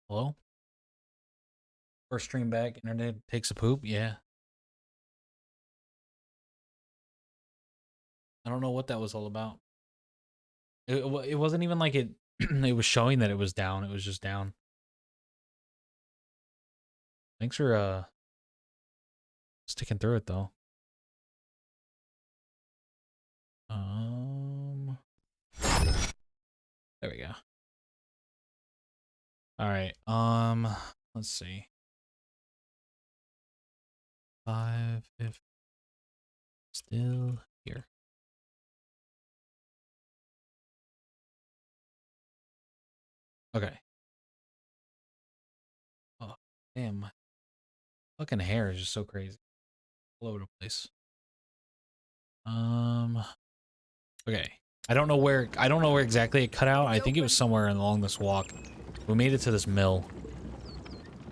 Hello? First stream back, internet takes a poop? Yeah. I don't know what that was all about. It wasn't even like it it was showing that it was down. It was just down. Thanks for sticking through it though. Um there we go. All right. Let's see. 5 if still here. Okay. Oh, damn. My fucking hair is just so crazy. All over the place. Okay. I don't know where exactly it cut out. I think it was somewhere along this walk. We made it to this mill.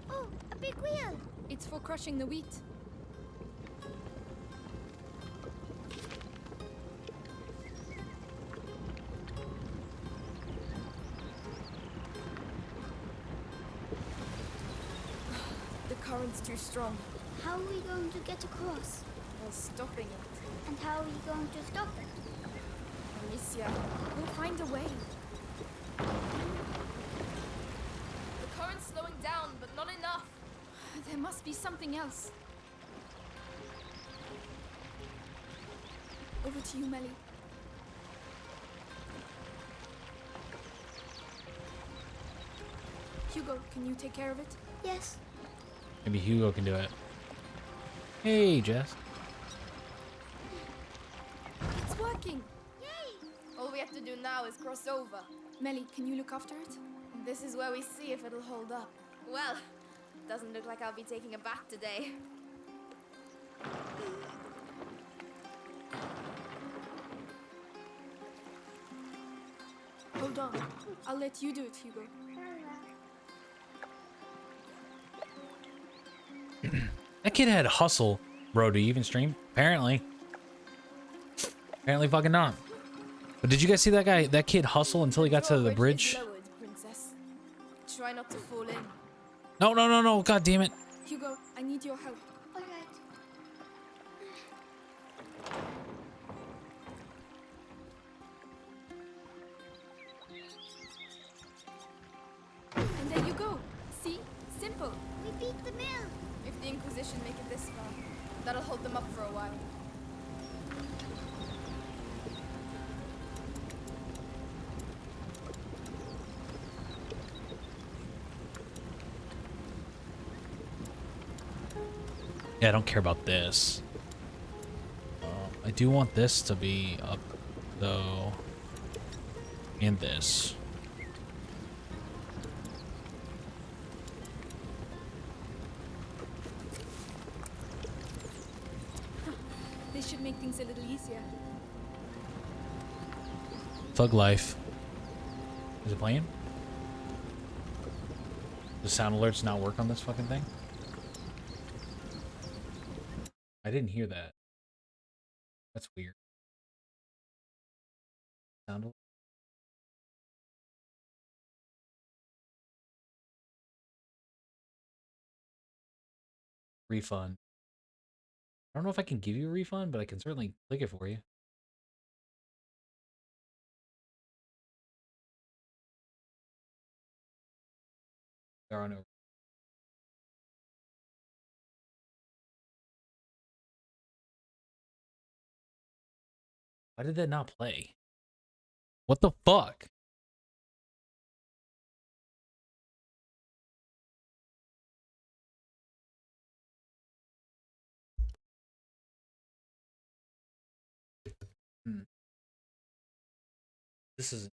Oh, a big wheel. It's for crushing the wheat. The current's too strong. How are we going to get across? We're stopping it. And how are we going to stop it? Alicia, we'll find a way. The current's slowing down, but not enough. There must be something else. Over to you, Melly. Hugo, can you take care of it? Yes. Maybe Hugo can do it. Hey, Jess. It's working. Yay! All we have to do now is cross over. Melly, can you look after it? This is where we see if it'll hold up. Well, doesn't look like I'll be taking a bath today. Hold on. I'll let you do it, Hugo. That kid had hustle. Bro, do you even stream? Apparently. Apparently fucking not. But did you guys see that kid hustle until he got to the bridge? Lowered, princess. Try not to fall in. No, no, no, no. God damn it. Hugo, I need your help. All right. And there you go. See? Simple. We beat the mill. If the Inquisition make it this far, that'll hold them up for a while. Yeah, I don't care about this. I do want this to be up, though. And this. This should make things a little easier. Thug life. Is it playing? Does sound alerts not work on this fucking thing? I didn't hear that. That's weird. Sound alert? Refund. I don't know if I can give you a refund, but I can certainly click it for you. There are no. Why did that not play? What the fuck? Hmm. This is.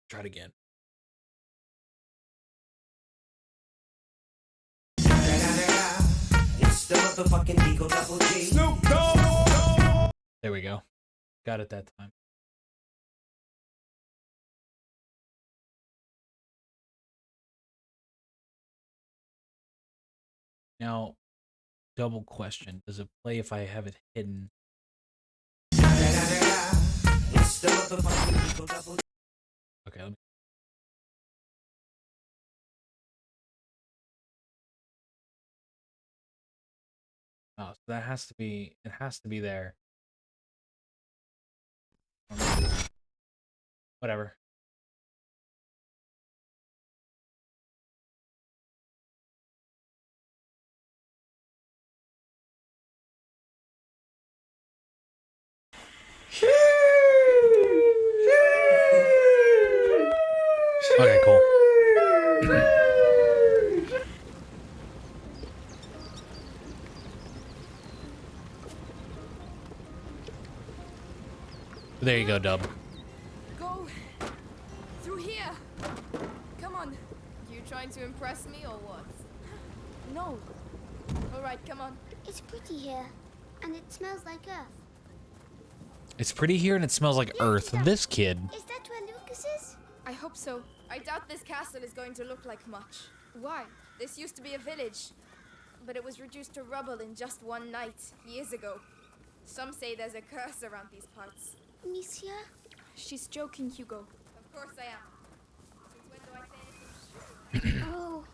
Try it again. It's the motherfucking Eagle Double G. Snoop Dogg. There we go. Got it that time. Now, double question. Does it play if I have it hidden? It's the motherfucking Eagle Double G. Okay, let me Oh, so that has to be, it has to be there. Whatever. Okay, cool. There you go, Dub. Go through here. Come on. You trying to impress me or what? No. All right, come on. It's pretty here, and it smells like earth. It's pretty here and it smells like earth. This kid. Is that where Lucas is? I hope so. I doubt this castle is going to look like much. Why? This used to be a village, but it was reduced to rubble in just one night, years ago. Some say there's a curse around these parts. Amicia? She's joking, Hugo. Of course I am. Since when do I say anything? Oh,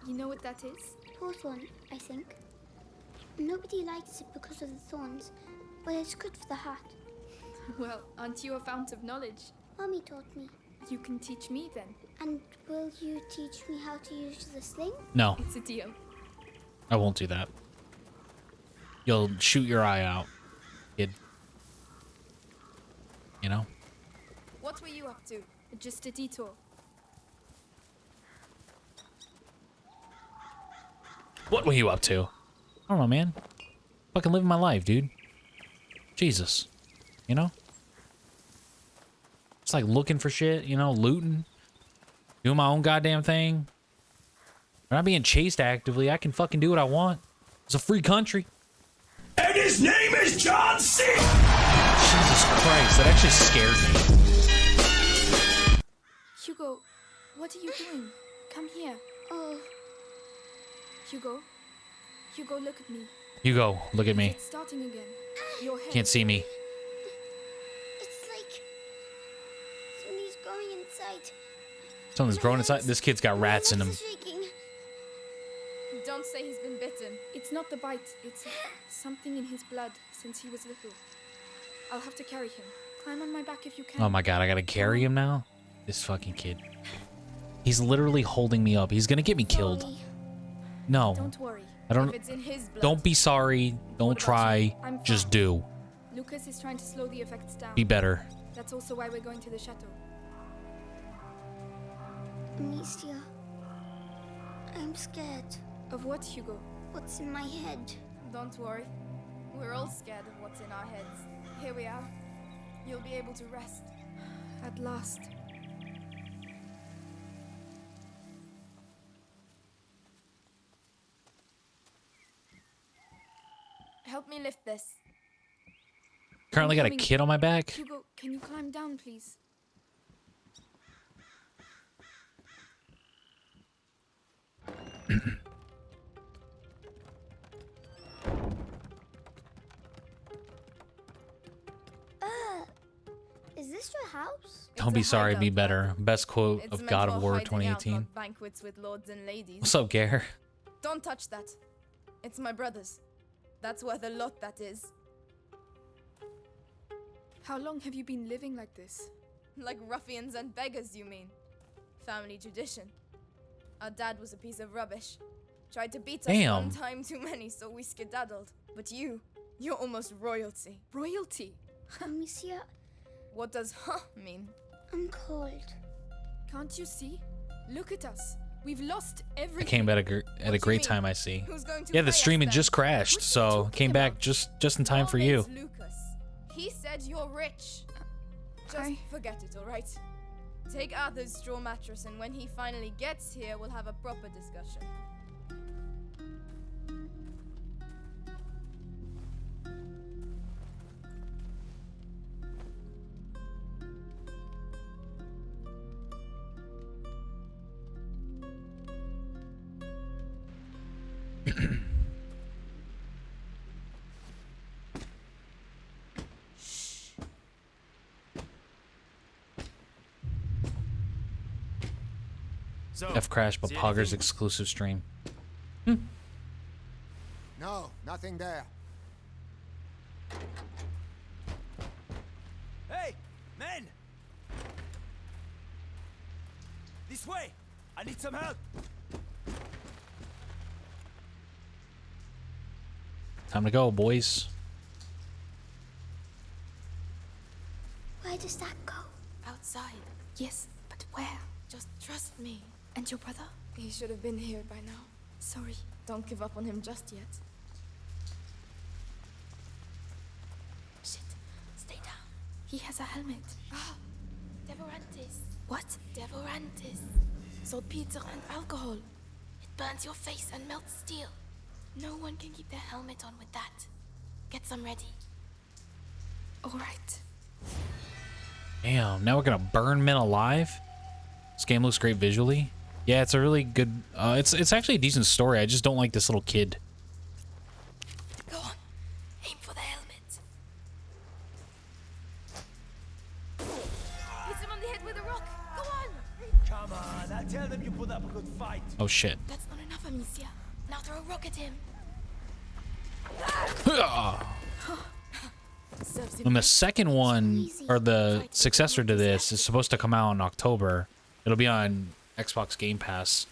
You know what that is? hawthorn, I think. Nobody likes it because of the thorns, but it's good for the heart. Well, aren't you a fount of knowledge? Mommy taught me. You can teach me then. And will you teach me how to use the sling? No, It's a deal. I won't do that. You'll shoot your eye out, kid. You know? What were you up to? Just a detour. What were you up to? I don't know, man. Fucking living my life, dude. Jesus. You know? It's like looking for shit, you know, looting. Doing my own goddamn thing. I'm not being chased actively. I can fucking do what I want. It's a free country. And his name is John C. Jesus Christ, that actually scared me. Hugo, what are you doing? Come here. Oh, Hugo. Hugo, look at me. Hugo, look at me. It's starting again. Your head. Can't see me. it's like somebody's growing inside. Something's growing inside. This kid's got rats in him. My legs are shaking. Don't say he's been bitten. It's not the bite. It's something in his blood since he was little. I'll have to carry him. Climb on my back if you can. Oh my god, I gotta carry him now? This fucking kid. He's literally holding me up. He's gonna get me killed. Sorry. No. Don't worry. I don't. If it's in his blood. Don't be sorry. Don't about try. you? I'm Just fine. do. Lucas is trying to slow the effects down. Be better. That's also why we're going to the chateau. Amicia, I'm scared. Of what, Hugo? What's in my head? Don't worry. We're all scared of what's in our heads. Here we are. You'll be able to rest. At last. Help me lift this. Currently got a coming. kid on my back. Hugo, can you climb down, please? Is this your house? Don't It's be a sorry, be hideout, better. Dad. Best quote It's of meant God for of War hiding out, 2018. not banquets with lords and ladies. What's up, Gare? Don't touch that. It's my brother's. That's worth a lot, that is. How long have you been living like this? Like ruffians and beggars, you mean? Family tradition. Our dad was a piece of rubbish. Tried to beat us Damn. one time too many, so we skedaddled. But you're almost royalty. Royalty. Amicia, What does huh mean? I'm cold. Can't you see? Look at us. We've lost I everything. came at a do you great mean? time, I see. Who's going to Yeah, the pay us streaming then? just crashed, What are you so talking came back about? just in time Your for you. name's Lucas. He said you're rich. Just I- forget it, alright? Take Arthur's straw mattress, and when he finally gets here, we'll have a proper discussion. F Crash, but see Pogger's anything? exclusive stream. No, nothing there. Hey, men! This way! I need some help! Time to go, boys. Where does that go? Outside. Yes, but where? Just trust me. And your brother? He should have been here by now. Sorry. Don't give up on him just yet. Shit. Stay down. He has a helmet. Ah, Devorantis. What? Devorantis. Saltpeter and alcohol. It burns your face and melts steel. No one can keep their helmet on with that. Get some ready. All right. Damn, now we're gonna burn men alive? This game looks great visually. Yeah, it's a really good, it's actually a decent story. I just don't like this little kid. Go on. Aim for the helmet. Hit him on the head with a rock. Go on. Come on, I tell them you put up a good fight. Oh shit. That's not enough, Amicia. Now throw a rock at him. Serves him And the right. second one, or the successor to this, is supposed to come out in October. It'll be on Xbox Game Pass.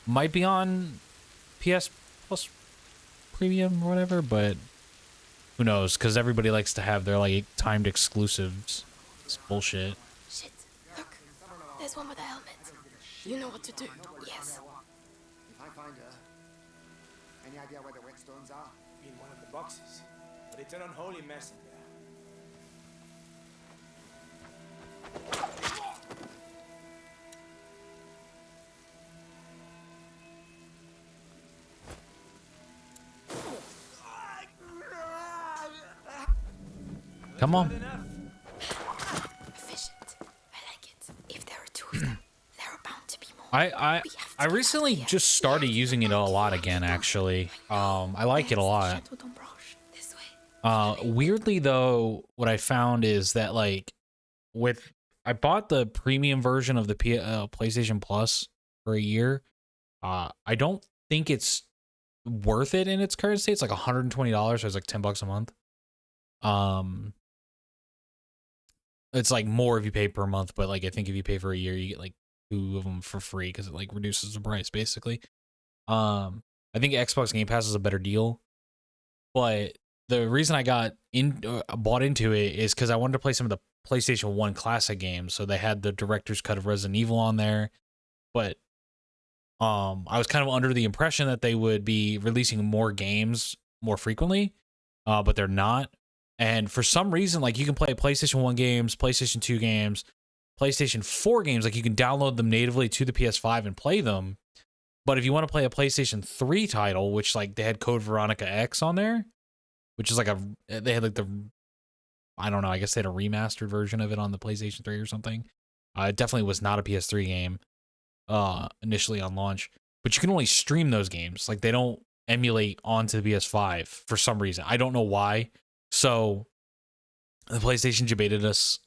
Might be on PS Plus Premium or whatever, but who knows? Because everybody likes to have their like timed exclusives. It's bullshit. Shit. Look. There's one with a helmet. You know what to do. Yes. If I find her, any idea where the whetstones are? In one of the boxes. But it's an unholy mess in there. Come on. Efficient. I like it. If there are two of them, there are bound to be more. I recently just started using it a lot again, actually. I like it a lot. Chateau d'Ombrage. This way. Weirdly though, what I found is that like I bought the premium version of the PlayStation Plus for a year. I don't think it's worth it in its current state. It's like $120, so it's like $10 a month. It's like more if you pay per month, but like I think if you pay for a year, you get like 2 of them for free because it like reduces the price basically. I think Xbox Game Pass is a better deal, but the reason I bought into it is because I wanted to play some of the PlayStation 1 classic games. So they had the director's cut of Resident Evil on there, but I was kind of under the impression that they would be releasing more games more frequently, but they're not. And for some reason, like you can play PlayStation 1 games, PlayStation 2 games, PlayStation 4 games, like you can download them natively to the PS5 and play them. But if you want to play a PlayStation 3 title, which like they had Code Veronica X on there, which is like they had like I don't know, I guess they had a remastered version of it on the PlayStation 3 or something. It definitely was not a PS3 game initially on launch, but you can only stream those games. Like they don't emulate onto the PS5 for some reason. I don't know why. So the PlayStation debated us,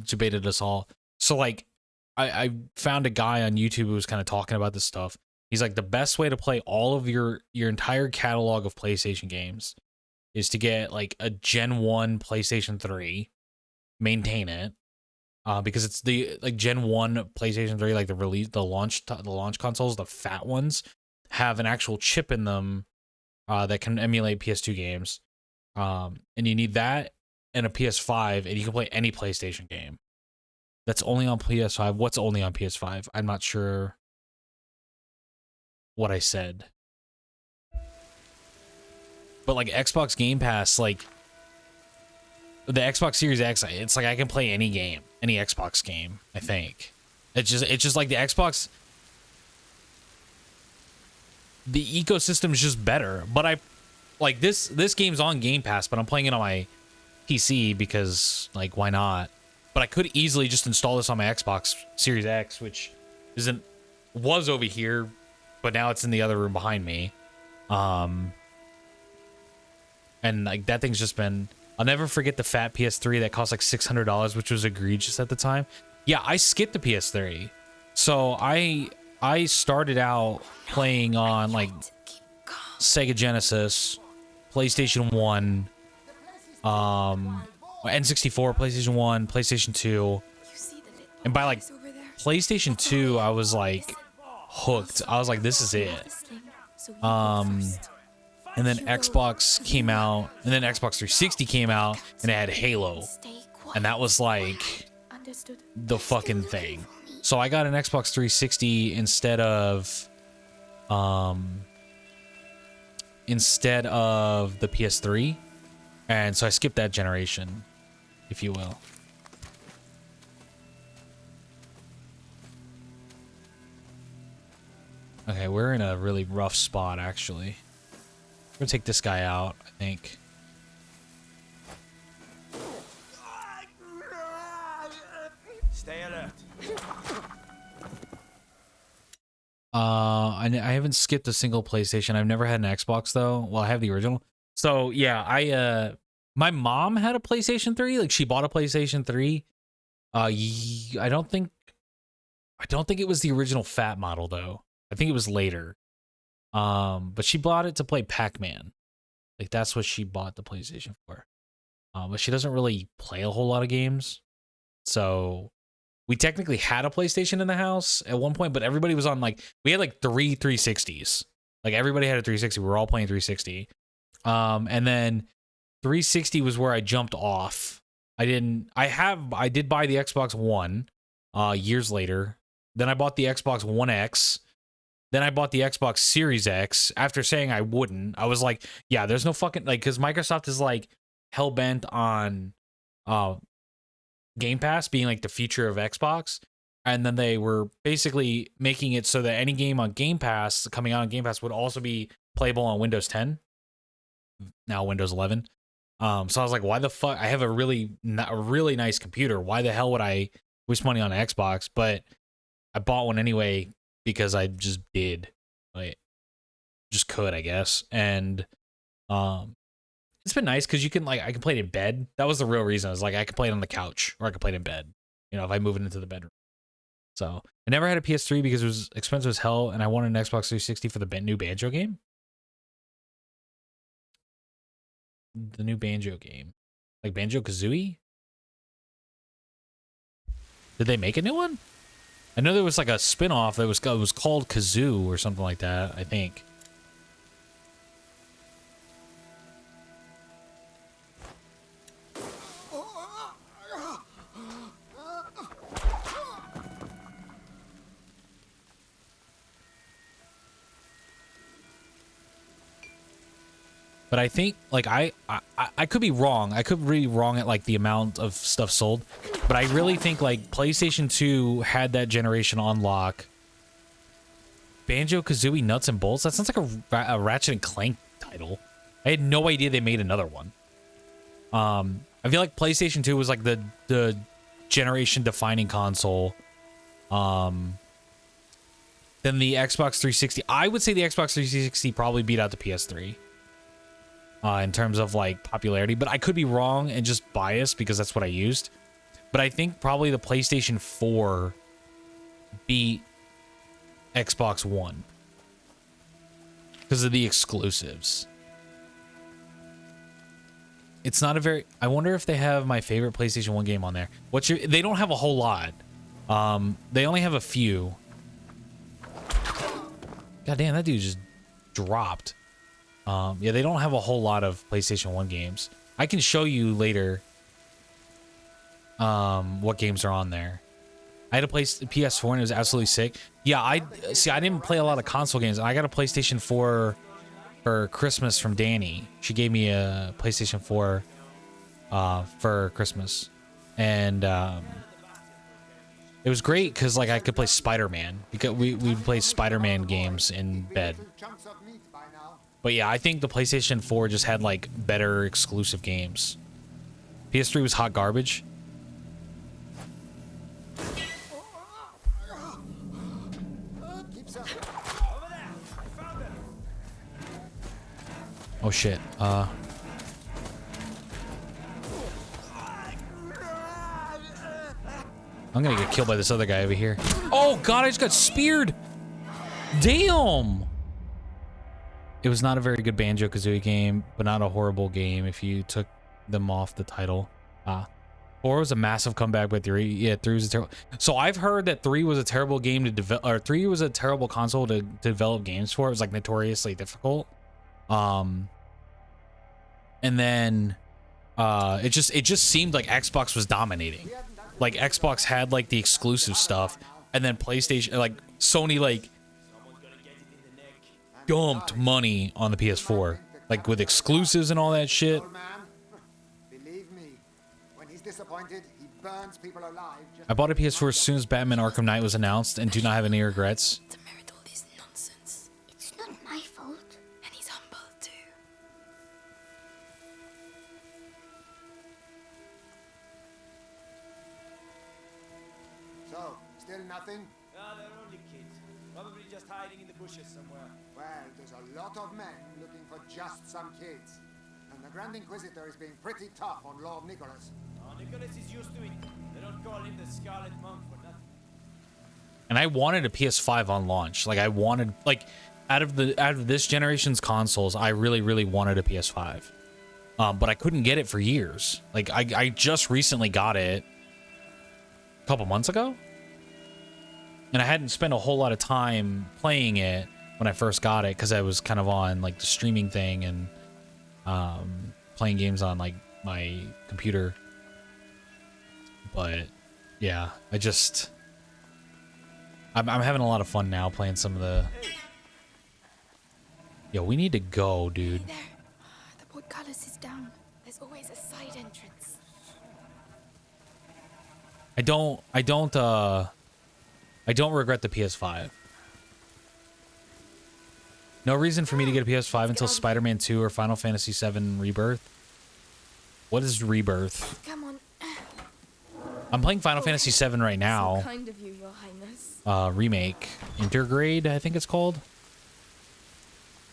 debated us all. So like I found a guy on YouTube who was kind of talking about this stuff. He's like, the best way to play all of your entire catalog of PlayStation games is to get like a Gen 1 PlayStation 3, maintain it, because it's the like Gen 1 PlayStation 3, like the launch consoles, the fat ones, have an actual chip in them that can emulate PS2 games. And you need that and a PS5, and you can play any PlayStation game. That's only on PS5. What's only on PS5? I'm not sure what I said. But like Xbox Game Pass, like the Xbox Series X, it's like I can play any game, any Xbox game, I think. It's just like the Xbox, the ecosystem is just better. But I like this game's on Game Pass, but I'm playing it on my PC because like why not? But I could easily just install this on my Xbox Series X, which was over here, but now it's in the other room behind me. And like that thing's just been, I'll never forget the fat PS3 that cost like $600, which was egregious at the time. Yeah, I skipped the PS3. So I I started out playing on like Sega Genesis, PlayStation 1, N64, PlayStation 1, PlayStation 2. And by like PlayStation 2, I was like hooked. I was like, this is it. And then Xbox came out, and then Xbox 360 came out, and it had Halo. And that was like the fucking thing. So I got an Xbox 360 instead of the PS3. And so I skipped that generation, if you will. Okay, we're in a really rough spot, actually. We're gonna take this guy out, I think. Stay alert. I haven't skipped a single PlayStation. I've never had an Xbox though. Well, I have the original. So yeah, my mom had a PlayStation 3. Like she bought a PlayStation 3. I don't think it was the original fat model though. I think it was later. But she bought it to play Pac-Man. Like that's what she bought the PlayStation for. But she doesn't really play a whole lot of games. So we technically had a PlayStation in the house at one point, but everybody was on like, we had like 360s. Like everybody had a 360. We were all playing 360. And then 360 was where I jumped off. I did buy the Xbox One years later. Then I bought the Xbox One X. Then I bought the Xbox Series X after saying I wouldn't. I was like, yeah, there's no fucking, like, because Microsoft is like hell-bent on Game Pass being like the future of Xbox. And then they were basically making it so that any game on Game Pass, coming out on Game Pass, would also be playable on Windows 10. Now Windows 11. So I was like, why the fuck? I have a really nice computer. Why the hell would I waste money on an Xbox? But I bought one anyway because I just did. Like, just could, I guess. And it's been nice because you can, like, I can play it in bed. That was the real reason. I was like, I could play it on the couch or I could play it in bed, you know, if I move it into the bedroom. So I never had a PS3 because it was expensive as hell, and I wanted an Xbox 360 for the new Banjo game. The new Banjo game. Like Banjo-Kazooie? Did they make a new one? I know there was like a spin-off that was called Kazoo or something like that, I think. But I think, like, I could be wrong. I could be wrong at, like, the amount of stuff sold. But I really think, like, PlayStation 2 had that generation on lock. Banjo-Kazooie Nuts and Bolts? That sounds like a Ratchet and Clank title. I had no idea they made another one. I feel like PlayStation 2 was, like, the generation-defining console. Then the Xbox 360. I would say the Xbox 360 probably beat out the PS3. In terms of like popularity, but I could be wrong and just biased because that's what I used. But I think probably the PlayStation 4 beat Xbox One because of the exclusives. It's not a very, I wonder if they have my favorite PlayStation 1 game on there. They don't have a whole lot. They only have a few. God damn, that dude just dropped. Yeah, they don't have a whole lot of PlayStation 1 games. I can show you later what games are on there. I had a PS4 and it was absolutely sick. Yeah, I didn't play a lot of console games. I got a PlayStation 4 for Christmas from Danny. She gave me a PlayStation 4 for Christmas. And it was great because like I could play Spider-Man. Because we play Spider-Man games in bed. But yeah, I think the PlayStation 4 just had like better exclusive games. PS3 was hot garbage. Oh shit. I'm gonna get killed by this other guy over here. Oh god, I just got speared. Damn. It was not a very good Banjo-Kazooie game, but not a horrible game if you took them off the title. 4 was a massive comeback, but 3, yeah, 3 was a terrible. So I've heard that 3 was a terrible game to develop, or 3 was a terrible console to develop games for. It was like notoriously difficult. And then it just seemed like Xbox was dominating. Like Xbox had like the exclusive stuff, and then PlayStation, like Sony, like dumped money on the PS4, like with exclusives and all that shit. Old man, believe me, when he's disappointed, he burns people alive. I bought a PS4 as soon as Batman Arkham Knight was announced and do not have any regrets. To merit all this nonsense. It's not my fault. And he's humble too. So, still nothing? Ah, they're only kids. Probably just hiding in the bushes somewhere. Well, there's a lot of men looking for just some kids. And the Grand Inquisitor is being pretty tough on Lord Nicholas. Oh, Nicholas is used to it. They don't call him the Scarlet Monk for nothing. And I wanted a PS5 on launch. Like I wanted, like out of this generation's consoles, I really wanted a PS5. But I couldn't get it for years. Like I just recently got it a couple months ago. And I hadn't spent a whole lot of time playing it when I first got it because I was kind of on like the streaming thing and playing games on like my computer. But yeah, I'm having a lot of fun now playing some of the. Yo, we need to go, dude. There. The portcullis is down. There's always a side entrance. I don't regret the PS5. No reason for me to get a PS5 until Spider-Man 2 or Final Fantasy VII Rebirth. What is Rebirth? Come on. I'm playing Final Fantasy VII right So now. kind of you, Your Highness. Remake. Intergrade, I think it's called.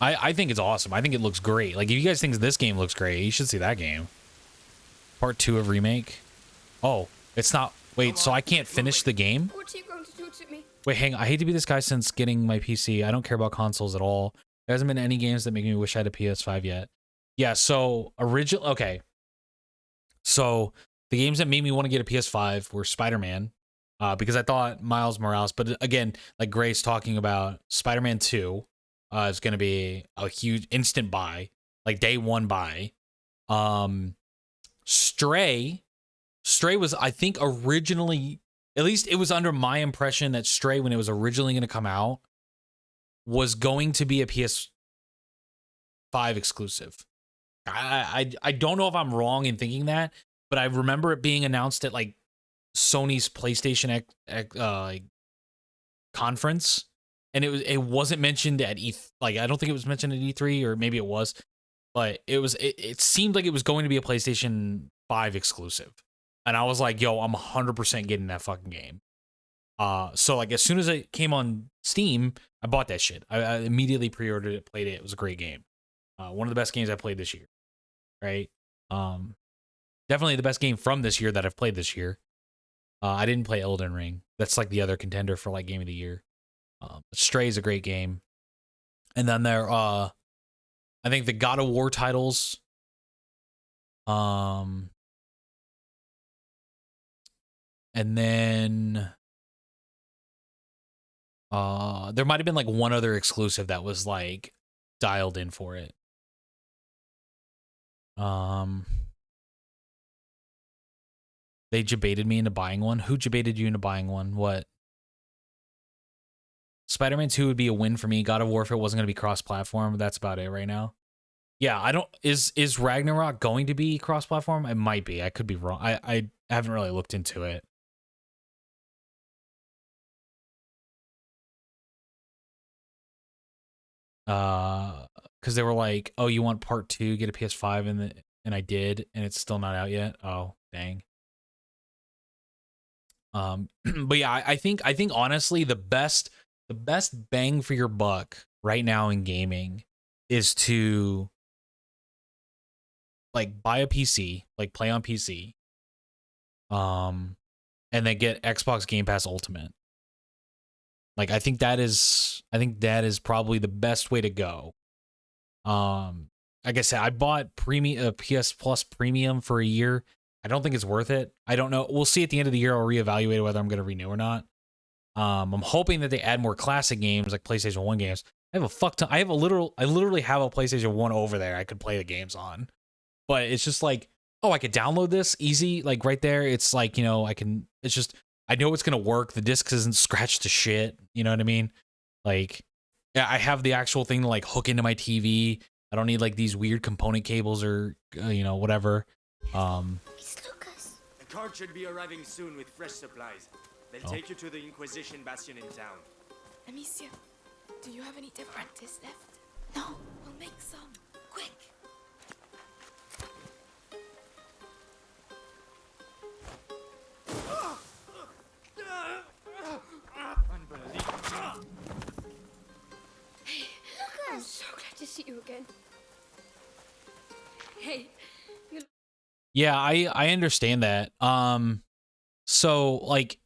I think it's awesome. I think it looks great. Like, if you guys think this game looks great, you should see that game. Part 2 of Remake. Oh, it's not... Wait, so I can't finish the game? What are you going to do to me? Wait, hang on. I hate to be this guy since getting my PC. I don't care about consoles at all. There hasn't been any games that make me wish I had a PS5 yet. Yeah, so okay. So the games that made me want to get a PS5 were Spider-Man, because I thought Miles Morales, but again, like Grace talking about, Spider-Man 2 is going to be a huge instant buy, like day one buy. Stray was, I think, originally, at least it was under my impression that Stray, when it was originally going to come out, was going to be a PS5 exclusive. I don't know if I'm wrong in thinking that, but I remember it being announced at like Sony's PlayStation conference, and it wasn't mentioned at I don't think it was mentioned at E3, or maybe it was, but it seemed like it was going to be a PlayStation 5 exclusive. And I was like, yo, I'm 100% getting that fucking game. So like as soon as it came on Steam, I bought that shit. I immediately pre-ordered it, played it. It was a great game. One of the best games I played this year. Right? Definitely the best game from this year that I've played this year. I didn't play Elden Ring. That's like the other contender for like game of the year. Stray is a great game. And then there, I think the God of War titles. And then there might have been like one other exclusive that was like dialed in for it. They jebaited me into buying one. Who jebaited you into buying one? What? Spider-Man 2 would be a win for me. God of War, if it wasn't going to be cross-platform, that's about it right now. Yeah, I don't... Is Ragnarok going to be cross-platform? It might be. I could be wrong. I haven't really looked into it. Because they were like, oh, you want part 2, get a PS5, and I did, and it's still not out yet. Oh, dang. But yeah, I think honestly the best bang for your buck right now in gaming is to like buy a PC, like play on PC, and then get Xbox Game Pass Ultimate. Like I think that is probably the best way to go. Like I said, I bought PS Plus Premium for a year. I don't think it's worth it. I don't know. We'll see at the end of the year. I'll reevaluate whether I'm going to renew or not. I'm hoping that they add more classic games like PlayStation 1 games. I literally have a PlayStation 1 over there I could play the games on. But it's just like, oh, I could download this easy, like right there. It's like, I know it's going to work. The disc isn't scratched to shit. You know what I mean? Like, yeah, I have the actual thing to like hook into my TV. I don't need like these weird component cables or, whatever. It's Lucas. The cart should be arriving soon with fresh supplies. They'll take you to the Inquisition Bastion in town. Amicia, do you have any differences left? No. We'll make some. Quick. Unbelievable. Hey, I'm so glad to see you again. Hey, Yeah, I understand that. So like,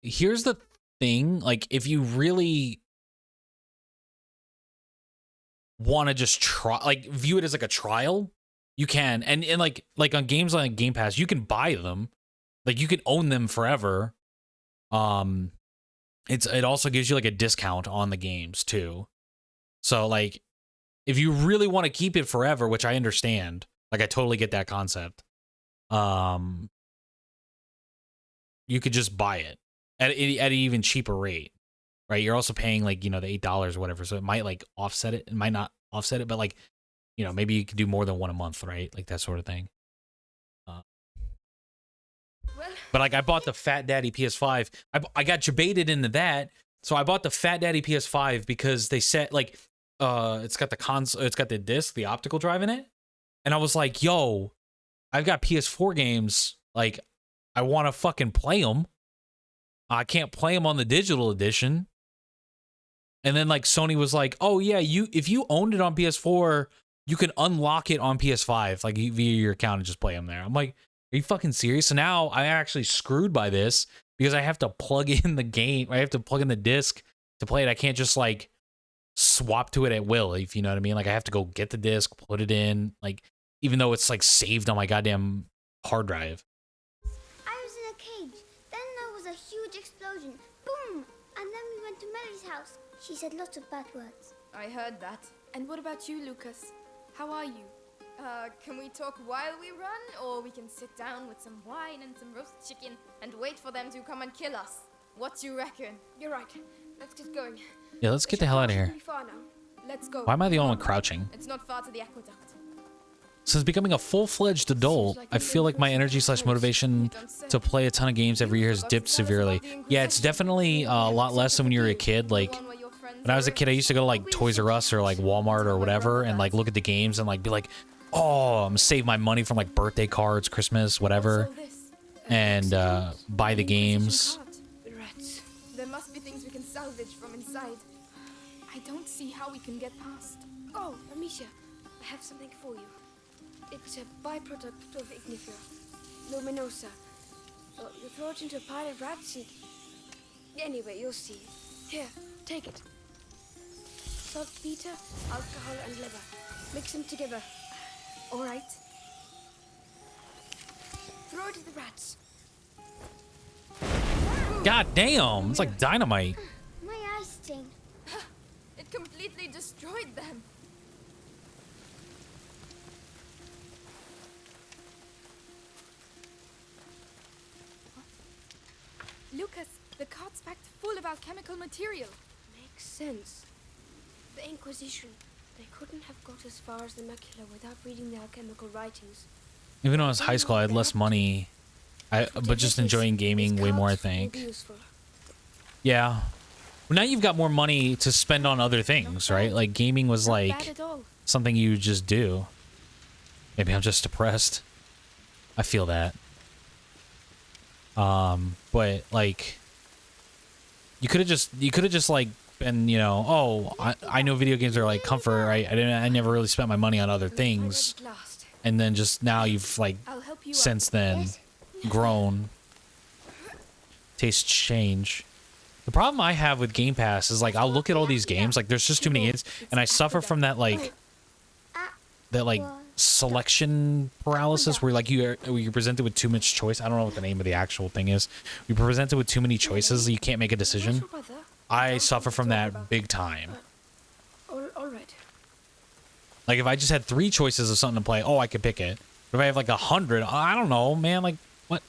here's the thing. Like, if you really want to just try, like, view it as like a trial, you can. And like on games like Game Pass, you can buy them. Like, you can own them forever. It also gives you like a discount on the games too. So like, if you really want to keep it forever, which I understand, like I totally get that concept. You could just buy it at an even cheaper rate, right? You're also paying like, the $8 or whatever. So it might like offset it. It might not offset it, but like, maybe you could do more than one a month, right? Like that sort of thing. But like I bought the Fat Daddy PS5. I got debated into that. So I bought the Fat Daddy PS5 because they said like, it's got the console, it's got the disc, the optical drive in it. And I was like, yo, I've got PS4 games. Like, I want to fucking play them. I can't play them on the digital edition. And then like Sony was like, oh yeah, if you owned it on PS4, you can unlock it on PS5, like via your account and just play them there. I'm like, are you fucking serious? So now I'm actually screwed by this because I have to plug in the game. I have to plug in the disc to play it. I can't just like swap to it at will, if you know what I mean. Like I have to go get the disc, put it in, like, even though it's like saved on my goddamn hard drive. I was in a cage. Then there was a huge explosion. Boom! And then we went to Melly's house. She said lots of bad words. I heard that. and what about you, Lucas? How are you? Can we talk while we run? Or we can sit down with some wine and some roast chicken and wait for them to come and kill us? What do you reckon? You're right. Let's get going. Yeah, let's get the hell out of here. Pretty far now. Let's go. Why am I the only one crouching? It's not far to the aqueduct. Since becoming a full-fledged adult, I feel like my energy/motivation to play a ton of games every year has dipped severely. Yeah, it's definitely a lot less than when you were a kid. Like, when I was a kid, I used to go to like Toys R Us or like Walmart or whatever and like look at the games and like be like, oh, I'm gonna save my money from like birthday cards, Christmas, whatever, and buy the games. There must be things we can salvage from inside. I don't see how we can get past. Oh, Amicia, I have something for you. It's a byproduct of ignifera, luminosa. You throw it into a pile of rats and... Anyway, you'll see. Here, take it. Saltpeter, alcohol, and liver. Mix them together. All right. Throw it at the rats. God damn, it's like dynamite. My eye sting. It completely destroyed them. Lucas, the cart's packed full of alchemical material. Makes sense. The Inquisition. They couldn't have got as far as the macula without reading the alchemical writings. Even when I was high school, I had less money, but just enjoying gaming way more, I think. Yeah. Well, now you've got more money to spend on other things, right? Like gaming was like something you just do. Maybe I'm just depressed. I feel that. But like, you could have just like been, you know, oh, I know video games are like comfort, right? I never really spent my money on other things, and then just now you've like since then grown, tastes change. The problem I have with Game Pass is like I'll look at all these games, like there's just too many games, and I suffer from that like selection paralysis where like you're presented with too much choice. I don't know what the name of the actual thing is. You're presented with too many choices, you can't make a decision. I suffer from that big time. All right. Like if I just had 3 choices of something to play, oh, I could pick it. But if I have like 100, I don't know, man. Like what?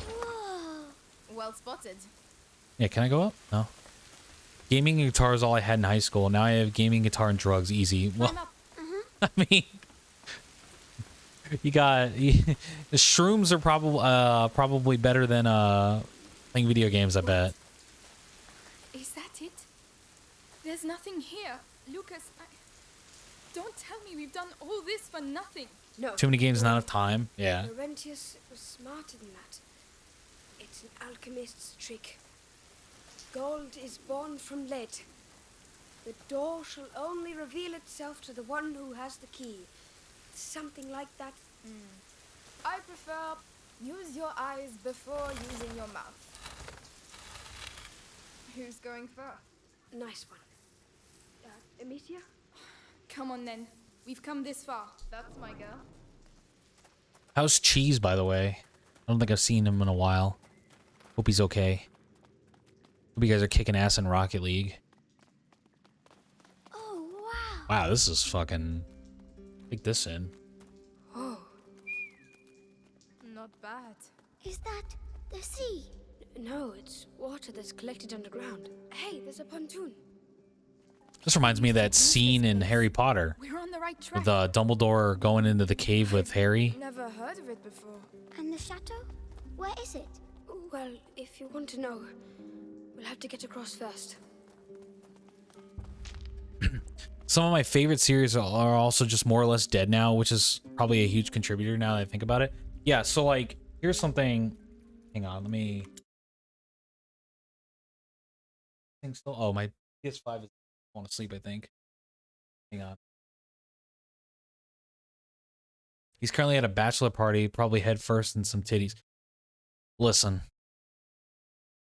Whoa. Well spotted. Yeah, can I go up? No. Gaming and guitar is all I had in high school. Now I have gaming, guitar, and drugs. Easy. Well, I mean, you got the shrooms are probably better than playing video games. I bet. Is that it? There's nothing here. Lucas, don't tell me we've done all this for nothing. No. Too many games, not enough time. Yeah. Laurentius was smarter than that. It's an alchemist's trick. Gold is born from lead. The door shall only reveal itself to the one who has the key. Something like that. I prefer use your eyes before using your mouth. Who's going first? Nice one. Amicia? Come on then. We've come this far. That's my girl. How's Cheese, by the way? I don't think I've seen him in a while. Hope he's okay. Hope you guys are kicking ass in Rocket League. Oh, wow. Wow, this is fucking... Take this in. Oh, Not bad. Is that the sea? no, it's water that's collected underground. Hey, there's a pontoon. This reminds me of that scene in Harry Potter. We're on the right track. With Dumbledore going into the cave with Harry. Never heard of it before. And the chateau? Where is it? Well, if you want to know, we'll have to get across first. Some of my favorite series are also just more or less dead now, which is probably a huge contributor now that I think about it. Yeah, so like, here's something. Hang on, let me. Still, oh, my PS5 is falling asleep, I think. Hang on. He's currently at a bachelor party, probably head first and some titties. Listen.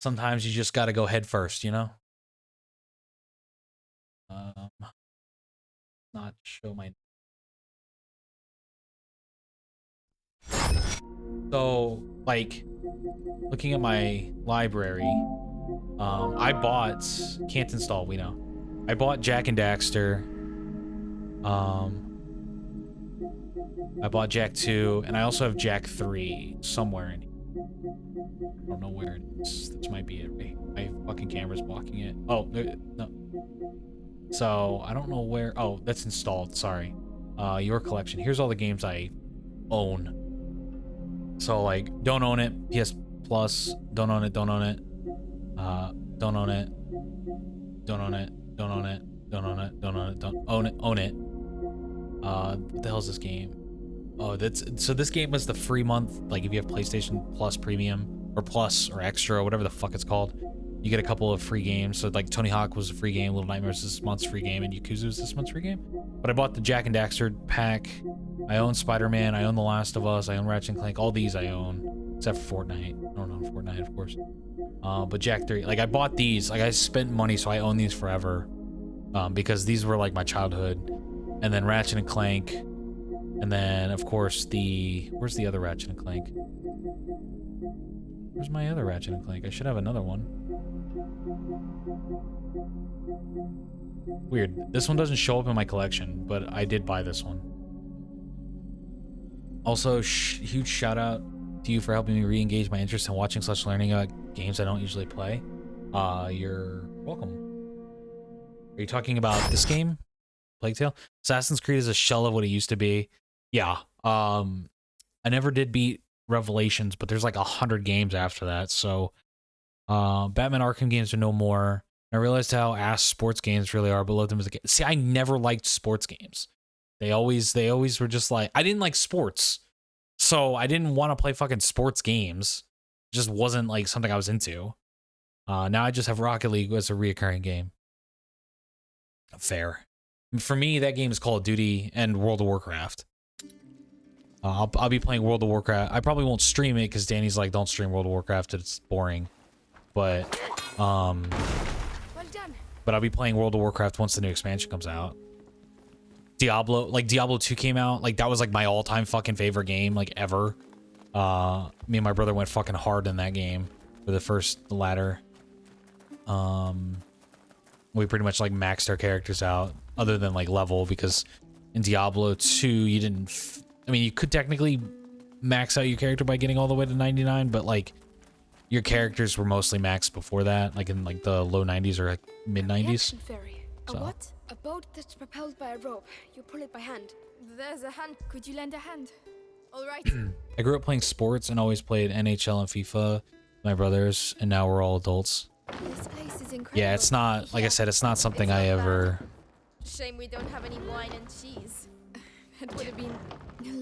Sometimes you just gotta go head first, you know? Not show my... So, like, looking at my library, I bought... Can't install, we know. I bought Jak and Daxter. I bought Jak 2, and I also have Jak 3 somewhere in here. I don't know where it is. This might be it. My fucking camera's blocking it. Oh, no. So, I don't know where... Oh, that's installed. Sorry. Your collection. Here's all the games I own. So, like, don't own it. PS Plus. Don't own it. Don't own it. Don't own it. Don't own it. Don't own it. Don't own it. Don't own it. Don't own it. Own it. What the hell is this game? Oh, so this game was the free month. Like, if you have PlayStation Plus Premium or Plus or Extra or whatever the fuck it's called, you get a couple of free games. So like Tony Hawk was a free game, Little Nightmares this month's free game, and Yakuza was this month's free game. But I bought the Jak and Daxter pack. I own Spider-Man. I own The Last of Us. I own Ratchet and Clank. All these I own, except for Fortnite. I don't own Fortnite, of course. But Jak 3, like I bought these. Like I spent money, so I own these forever, because these were like my childhood. And then Ratchet and Clank, and then of course where's the other Ratchet and Clank? Where's my other Ratchet and Clank? I should have another one. Weird. This one doesn't show up in my collection, but I did buy this one. Also, huge shout out to you for helping me re-engage my interest in watching / learning about games I don't usually play. You're welcome. Are you talking about this game? Plague Tale? Assassin's Creed is a shell of what it used to be. Yeah. I never did beat Revelations, but there's like 100 games after that, so Batman Arkham games are no more. I realized how ass sports games really are, but loved them as a game. See, I never liked sports games. They always were just like, I didn't like sports, so I didn't want to play fucking sports games. It just wasn't like something I was into. Now I just have Rocket League as a reoccurring game. Fair. For me, that game is Call of Duty and World of Warcraft. I'll be playing World of Warcraft. I probably won't stream it because Danny's like, don't stream World of Warcraft. It's boring. But Well done. I'll be playing World of Warcraft once the new expansion comes out. Diablo 2 came out. Like, that was like my all-time fucking favorite game, like, ever. Me and my brother went fucking hard in that game for the ladder. We pretty much like maxed our characters out, other than like level, because in Diablo 2 you didn't. I mean, you could technically max out your character by getting all the way to 99, but like your characters were mostly maxed before that, like in like the low 90s or like mid 90s. Reaction ferry. So. A what? A boat that's propelled by a rope. You pull it by hand. There's a hand. Could you lend a hand? All right. I grew up playing sports and always played NHL and FIFA with my brothers, and now we're all adults. This place is incredible. Yeah, it's not, like I said, it's not something I ever. Shame we don't have any wine and cheese. That would have been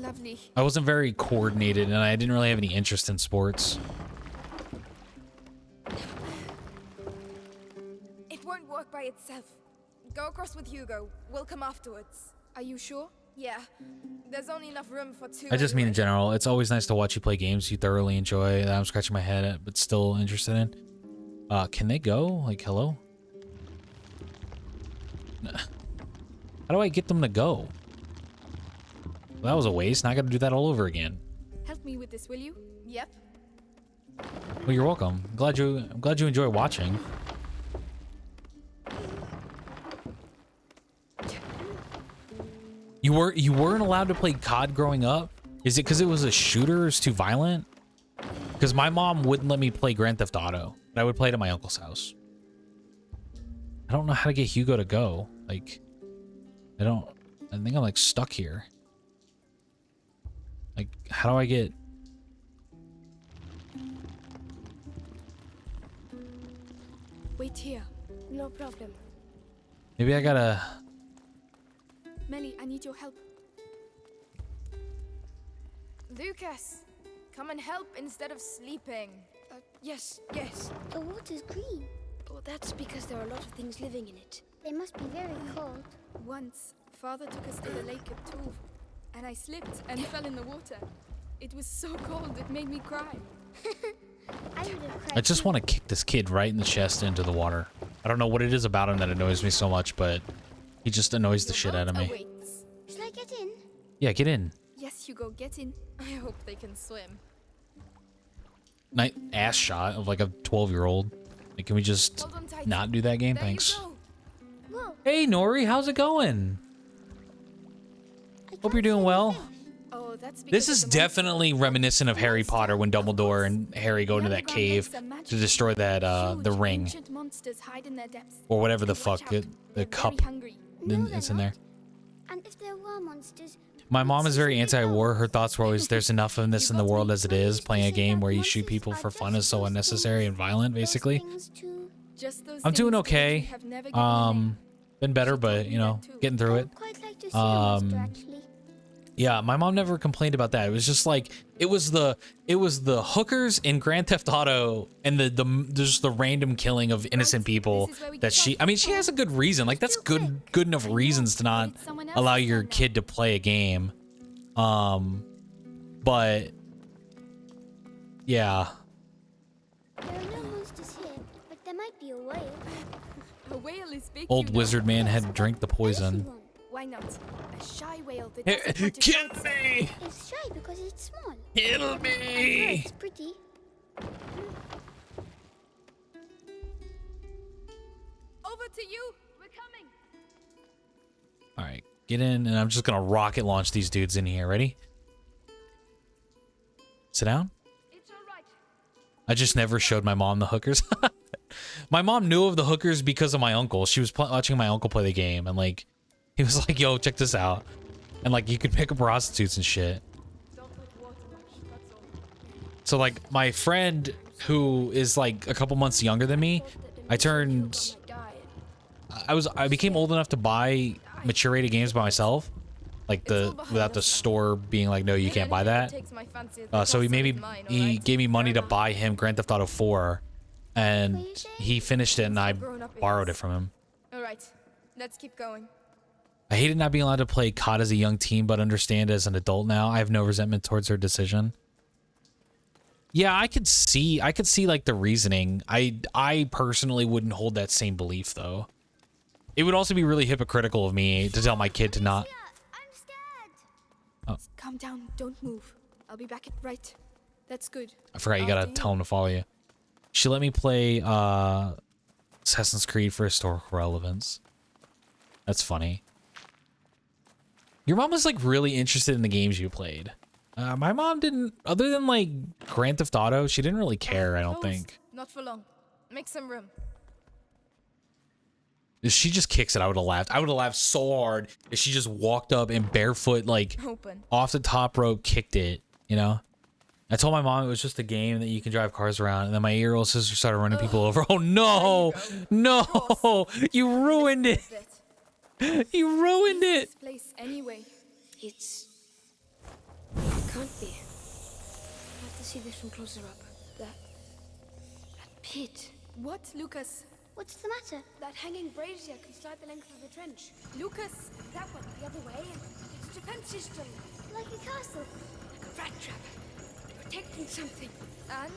lovely. I wasn't very coordinated, and I didn't really have any interest in sports. It won't work by itself. Go across with Hugo. We'll come afterwards. Are you sure? Yeah. There's only enough room for two. I just mean in anyway. general. It's always nice to watch you play games you thoroughly enjoy, that I'm scratching my head at, but still interested in. Can they go? Like, hello? How do I get them to go? Well, that was a waste. Now I gotta do that all over again. Help me with this, will you? Yep. Well, you're welcome. I'm glad you enjoy watching. You weren't allowed to play COD growing up? Is it because it was a shooter? It's too violent? Because my mom wouldn't let me play Grand Theft Auto, but I would play it at my uncle's house. I don't know how to get Hugo to go. Like, I think I'm like stuck here. Like, how do I get... Wait here. No problem. Maybe I gotta... Melly, I need your help. Lucas, come and help instead of sleeping. Yes. The water's green. Oh, that's because there are a lot of things living in it. They must be very cold. Once, Father took us to the lake at Tuve, and I slipped and fell in the water. It was so cold, it made me cry. I would have cried. I just want to kick this kid right in the chest into the water. I don't know what it is about him that annoys me so much, but he just annoys the shit out of me. Awaits. Shall I get in? Yeah, get in. Yes, Hugo, get in. I hope they can swim. Nice ass shot of like a 12-year-old. Like, can we just Hold on tight. not do that game? There Thanks. you go. Whoa. Hey, Nori, how's it going? I Hope you're can't doing see well. the fish. Oh, that's because This of is the monster. definitely reminiscent of Harry Potter when Dumbledore and Harry go into The that underground cave lakes are magic. to destroy that the Huge, ring ancient monsters hide in their depths. or whatever the And watch fuck out, it, the they're cup very hungry. No, they're it's in there. not. And if there were monsters, My mom is very Monsters in the anti-war. Her world. thoughts were always, "There's enough of this in the world as it is. Playing a game where you shoot people for fun is so unnecessary and violent." Basically, Those things too. Just those I'm doing things to which okay. we have never given a name. Been better, but you know, getting through it. I'd quite like to see a monster, Um, actually. Yeah, my mom never complained about that. It was just like it was the hookers in Grand Theft Auto and the just the random killing of innocent people this is where we that get she. off. I mean, she has a good reason. Like that's good enough reasons to not it's someone allow else's your turn now. kid to play a game. But yeah, There are no monsters here, but there might be a whale. A whale is big. old you know. wizard man had to drink the A little poison. one. Why not? A shy whale that Hey, doesn't want to kill show itself. me! It's shy because it's small. Kill Oh, me! it's pretty. Over to you. We're coming. All right, get in, and I'm just gonna rocket launch these dudes in here. Ready? Sit down. It's all right. I just never showed my mom the hookers. My mom knew of the hookers because of my uncle. She was watching my uncle play the game, and like, he was like, "Yo, check this out," and like, you could pick up prostitutes and shit. So like, my friend who is like a couple months younger than me, I became old enough to buy mature rated games by myself, like without the store being like, "No, you can't buy that." So he gave me money to buy him Grand Theft Auto 4, and he finished it, and I borrowed it from him. All right. Let's keep going. I hated not being allowed to play COD as a young teen, but understand as an adult now. I have no resentment towards her decision. Yeah, I could see like the reasoning. I personally wouldn't hold that same belief though. It would also be really hypocritical of me to tell my kid to not. I'm scared. Oh, Calm down. Don't move. I'll be back at right. That's good. I forgot you gotta tell him to follow you. She let me play Assassin's Creed for historical relevance. That's funny. Your mom was like really interested in the games you played. My mom didn't, other than like Grand Theft Auto, she didn't really care, I don't think. Not for long. Make some room. If she just kicks it, I would have laughed. I would have laughed so hard if she just walked up and barefoot, like Open. off the top rope, kicked it, you know? I told my mom it was just a game that you can drive cars around, and then my 8-year-old sister started running people over. Oh no! No! You ruined it! You ruined it! This place anyway. It can't be. I have to see this from closer up. That pit. What, Lucas? What's the matter? That hanging brazier can slide the length of the trench. Lucas! That one the other way. It's a defense system. Like a castle. Like a rat trap. Protecting something. And?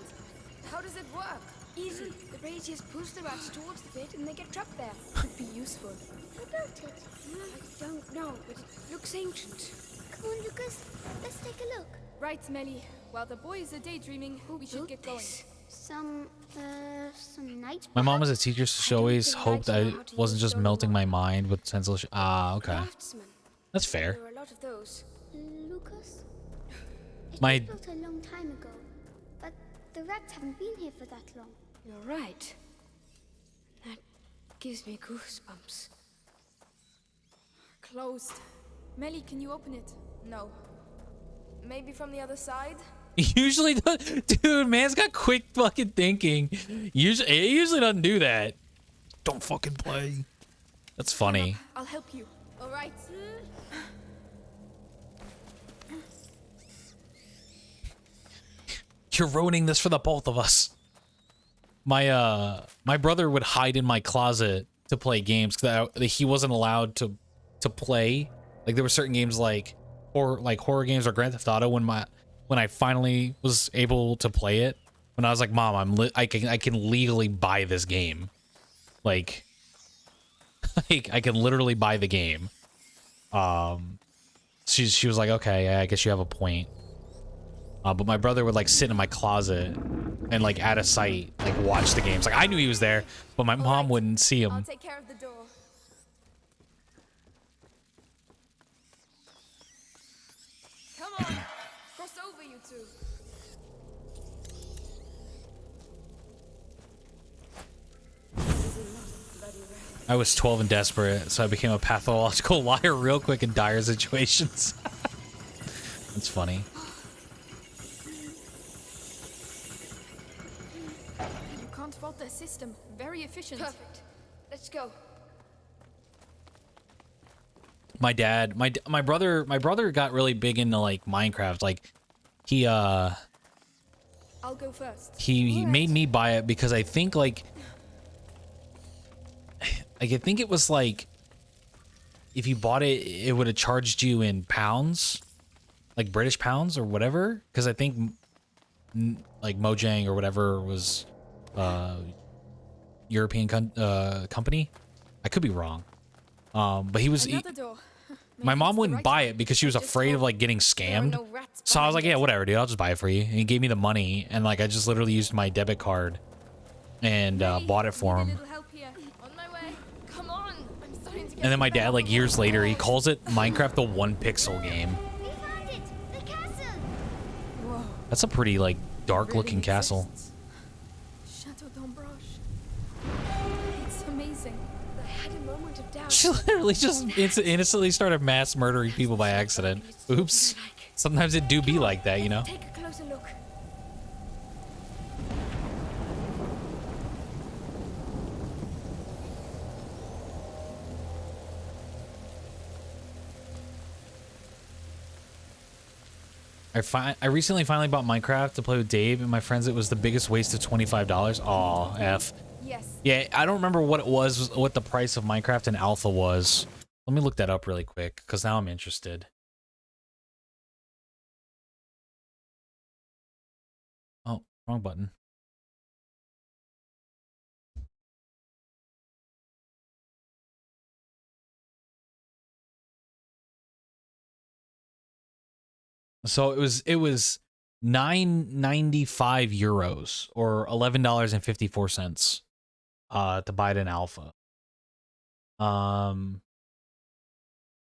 How does it work? Easy. The braziers push the rats towards the pit and they get trapped there. Could be useful. Who built it? I don't know, but it looks ancient. Come on, Lucas. Let's take a look. Right, Melly. While the boys are daydreaming, we should get going. Some night. My mom was a teacher, so she always hoped I wasn't just melting my mind with senseless. Okay. Craftsman. That's fair. There were a lot of those. Lucas? It My- was built a long time ago, but the rats haven't been here for that long. You're right. That gives me goosebumps. Closed. Melly, can you open it? No. Maybe from the other side? Usually, dude, man's got quick fucking thinking. Usually, it usually doesn't do that. Don't fucking play. That's funny. I'll help you. All right. You're ruining this for the both of us. My brother would hide in my closet to play games because he wasn't allowed to play. Like there were certain games like horror games or Grand Theft Auto when I finally was able to play it. When I was like, Mom, I can legally buy this game. Like I can literally buy the game. She was like, okay, yeah, I guess you have a point. But my brother would like sit in my closet and like out of sight, like watch the games. Like I knew he was there, but my mom wouldn't see I'll him. take care of the door. Come on. Cross over, you two. I was 12 and desperate, so I became a pathological liar real quick in dire situations. That's funny. You can't fault their system. Very efficient. Perfect. Let's go. My dad, my brother got really big into like Minecraft. Like he I'll go first. he made me buy it because I think like I think it was like if you bought it, it would have charged you in pounds, like British pounds or whatever. Because I think like Mojang or whatever was European company. I could be wrong. But he was. Another door. My mom wouldn't buy it because she was afraid of like getting scammed. no rats So I was like, behind yeah, it. whatever, dude. I'll just buy it for you. And he gave me the money, and like I just literally used my debit card and bought it for Need a him. little help here. On my way. Come on. I'm starting to get And then my fed dad, up like of years all later, he this. calls it Minecraft the 1-pixel game. We found it! The castle! Whoa. That's a pretty like dark-looking Really castle. exists. Chateau d'Ambrage. It's amazing. I had a moment of doubt. She literally just innocently started mass murdering people by accident. Oops. Sometimes it do be like that, you know? Take a closer look. I recently finally bought Minecraft to play with Dave and my friends. It was the biggest waste of $25. Aw, F. Yes. Yeah, I don't remember what it was, what the price of Minecraft in alpha was. Let me look that up really quick because now I'm interested. Oh, wrong button. So it was 9.95 euros or $11.54 to buy it in alpha. And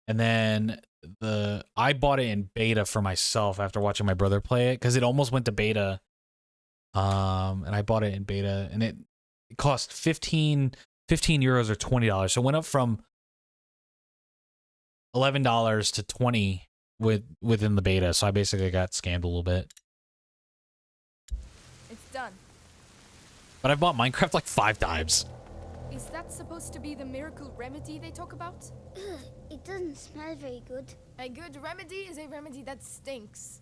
then I bought it in beta for myself after watching my brother play it because it almost went to beta. And I bought it in beta and it cost 15 euros or $20. So it went up from $11 to 20 within the beta. So I basically got scammed a little bit. It's done. But I've bought Minecraft like 5 times. Is that supposed to be the miracle remedy they talk about? Ugh, it doesn't smell very good. A good remedy is a remedy that stinks.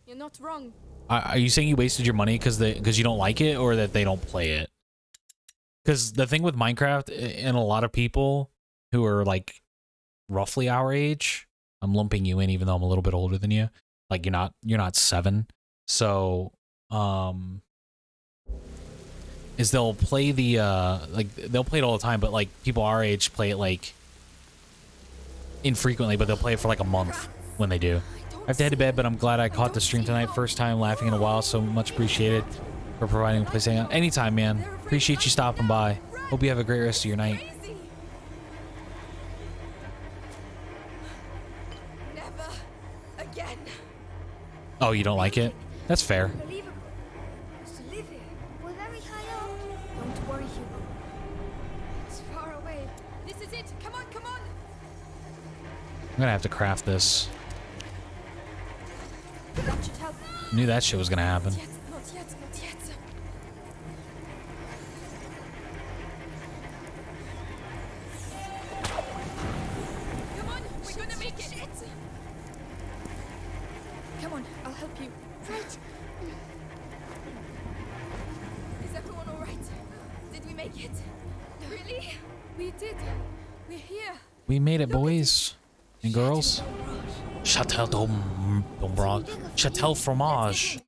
You're not wrong. Are you saying you wasted your money because you don't like it or that they don't play it? Because the thing with Minecraft and a lot of people who are like roughly our age, I'm lumping you in even though I'm a little bit older than you. Like you're not 7. So is they'll play the like they'll play it all the time, but like people our age play it like infrequently, but they'll play it for like a month when they do. I have to head to bed, but I'm glad I caught the stream tonight. First time laughing in a while, so much appreciated for providing a place to hang out. Anytime, man. Appreciate you stopping by. Hope you have a great rest of your night. Never again. Oh, you don't like it? That's fair. Unbelievable. Used to live here. We're very high up. Don't worry, Hugo. It's far away. This is it. Come on, come on. I'm gonna have to craft this. That should help. Knew that shit was gonna happen. Not yet, not yet. Come on, we're gonna make it. Come on, I'll help you. Right. Is everyone all right? Did we make it? Really? We did. We're here. We made it, boys and girls. Chateau d'Ombrage. Chateau fromage.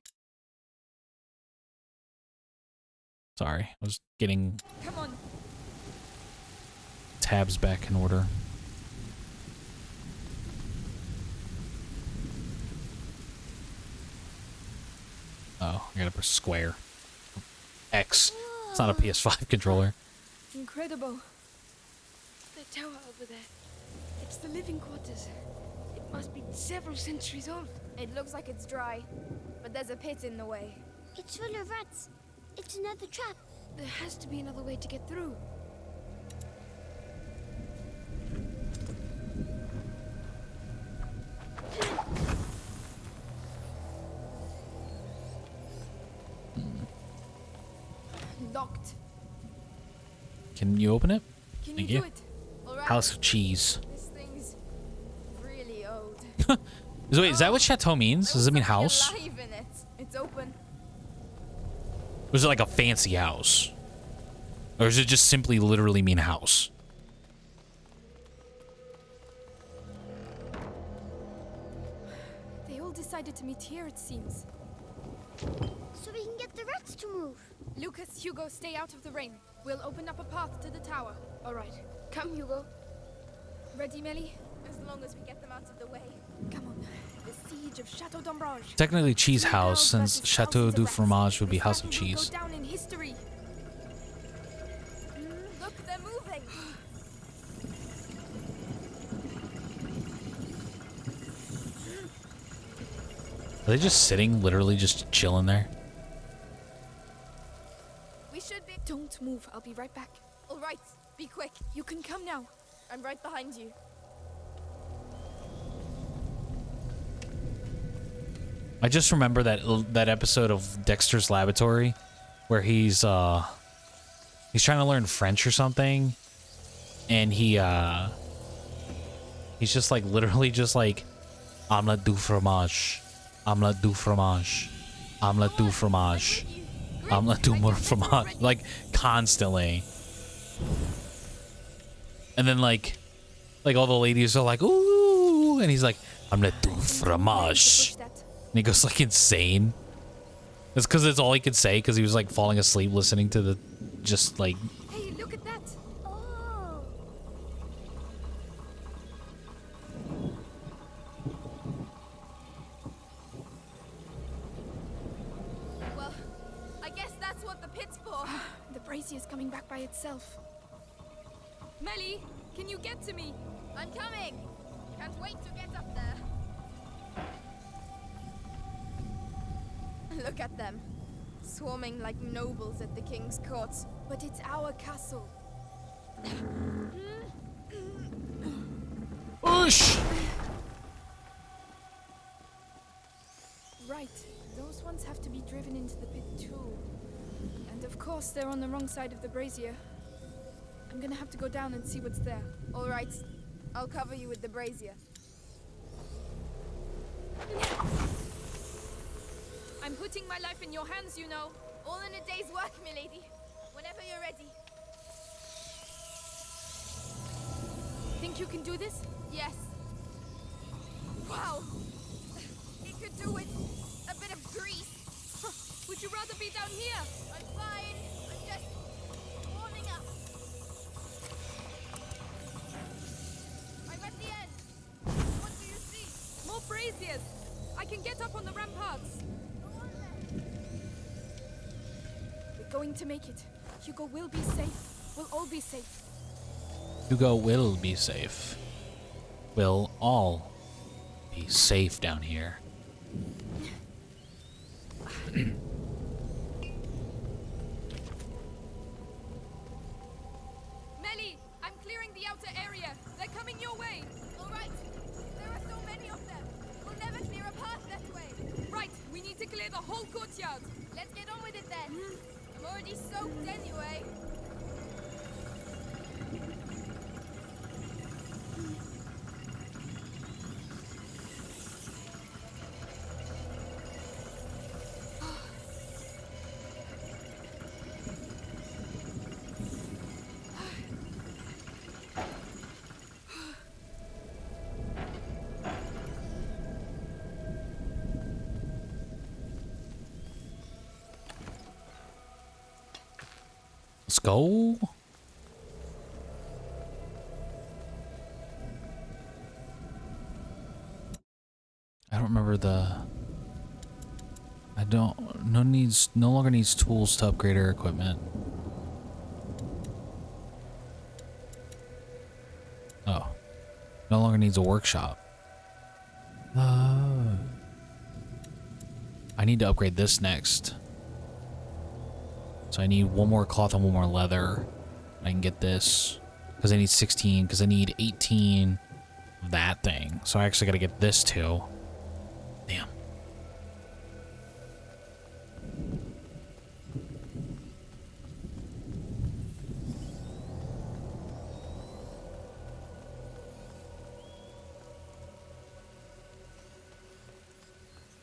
Sorry, I was getting Come on. tabs back in order. Oh, I gotta press square. X. It's not a PS5 controller. Incredible. The tower over there. It's the living quarters. It must be several centuries old. It looks like it's dry, but there's a pit in the way. It's full of rats. It's another trap. There has to be another way to get through. Locked. Can you open it? Can Thank you you. do it? All right. House of Cheese. This thing's really old. Wait, is that what chateau means? Does it mean house? Alive in it. It's open. Or is it like a fancy house? Or does it just simply literally mean house? They all decided to meet here, it seems. So we can get the rats to move. Lucas, Hugo, stay out of the rain. We'll open up a path to the tower. All right. Come, Hugo. Ready, Melly? As long as we get them out of the way. Come on. The siege of Chateau d'Ombrage. Technically cheese house, since Chateau du Fromage would be house of This battle will cheese. go down in history. Look, they're moving. Are they just sitting, literally just chilling there? We should be. Don't move. I'll be right back. All right. Be quick. You can come now. I'm right behind you. I just remember that episode of Dexter's Laboratory where he's trying to learn French or something, and he's just like literally just like omelette du fromage, omelette du fromage, omelette du fromage, omelette du fromage, like constantly. And then like Like all the ladies are like, ooh, and he's like, I'm gonna do To fromage. push that. And he goes like insane. It's because it's all he could say because he was like falling asleep listening to the, just like. Hey, look at that. Oh. Well, I guess that's what the pit's for. The brazier's coming back by itself. Melly, can you get to me? I'm coming. Can't wait to get up there. Look at them. Swarming like nobles at the king's court. But it's our castle. Whoosh! Right. Those ones have to be driven into the pit too. And of course, they're on the wrong side of the brazier. I'm gonna have to go down and see what's there. All right. I'll cover you with the brazier. I'm putting my life in your hands, you know. All in a day's work, milady. Whenever you're ready. Think you can do this? Yes. Wow. It could do with a bit of grease. Would you rather be down here? I'm fine. I'm just warming up. I'm at the end. What do you see? More braziers. I can get up on the ramparts. Go on then. We're going to make it. Hugo will be safe. We'll all be safe. Hugo will be safe. We'll all be safe down here. Melly, I'm clearing the outer area. They're coming your way. All right. There are so many of them. We'll never clear a path that way. Right, we need to clear the whole courtyard. Let's get on with it then. I'm already soaked anyway. Let's go. I don't remember the. I don't. No longer needs tools to upgrade our equipment. Oh. No longer needs a workshop. I need to upgrade this next. So I need one more cloth and one more leather. I can get this. Because I need 16, because I need 18 of that thing. So I actually got to get this too. Damn.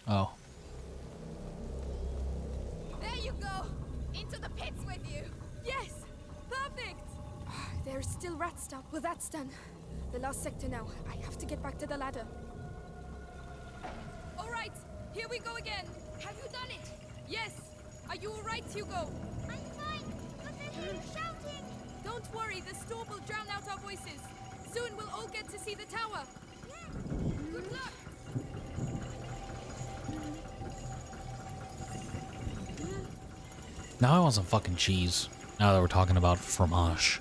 Oh. There you go. Into the pits with you. Yes! Perfect! There's still rat stuff. Well, that's done. The last sector now. I have to get back to the ladder. All right, here we go again. Have you done it? Yes. Are you all right, Hugo? I'm fine, but I hear you shouting. Don't worry, the storm will drown out our voices. Soon we'll all get to see the tower. Good luck. Now I want some fucking cheese. Now that we're talking about fromage.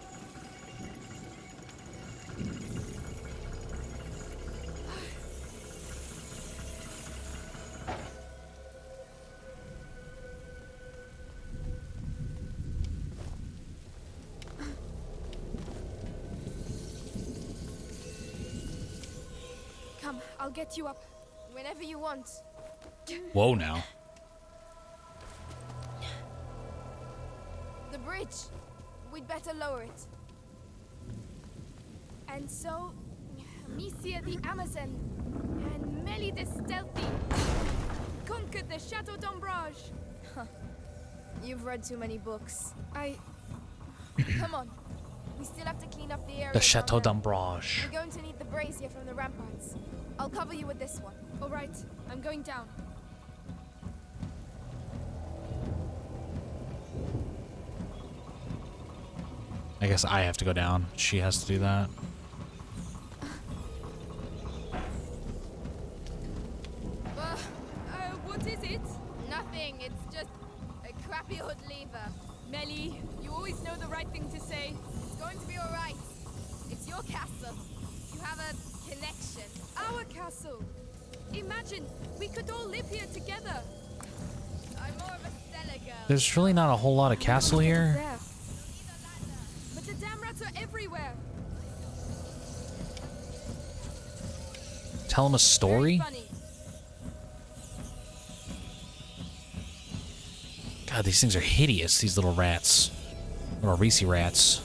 Come, I'll get you up. Whenever you want. Whoa now. The bridge. We'd better lower it. And so, Misia the Amazon and Melly the Stealthy conquered the Chateau d'Ombrage. You've read too many books. I... Come on. We still have to clean up the area. The Chateau around them. d'Ambrage. We're going to need the brazier from the ramparts. I'll cover you with this one. All right, I'm going down. I guess I have to go down. She has to do that. What is it? Nothing. It's just a crappy old lever. Melly, you always know the right thing to say. It's going to be all right. It's your castle. You have a connection. Our castle. Imagine, we could all live here together. I'm more of a cellar girl. There's really not a whole lot of castle here. There. But the damn rats are everywhere. Tell him a story? Very funny. God, these things are hideous, these little rats. Little Reese rats.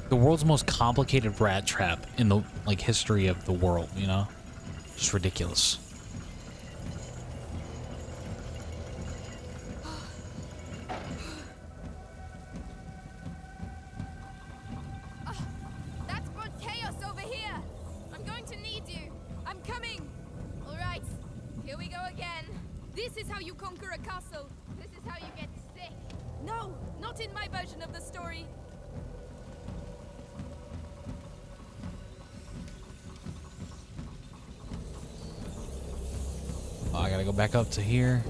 The world's most complicated rat trap in the history of the world, you know? Just ridiculous. That's brought chaos over here. I'm going to need you. I'm coming. All right. Here we go again. This is how you conquer a castle. This is how you get sick. No, not in my version of the story. Oh, I gotta go back up to here.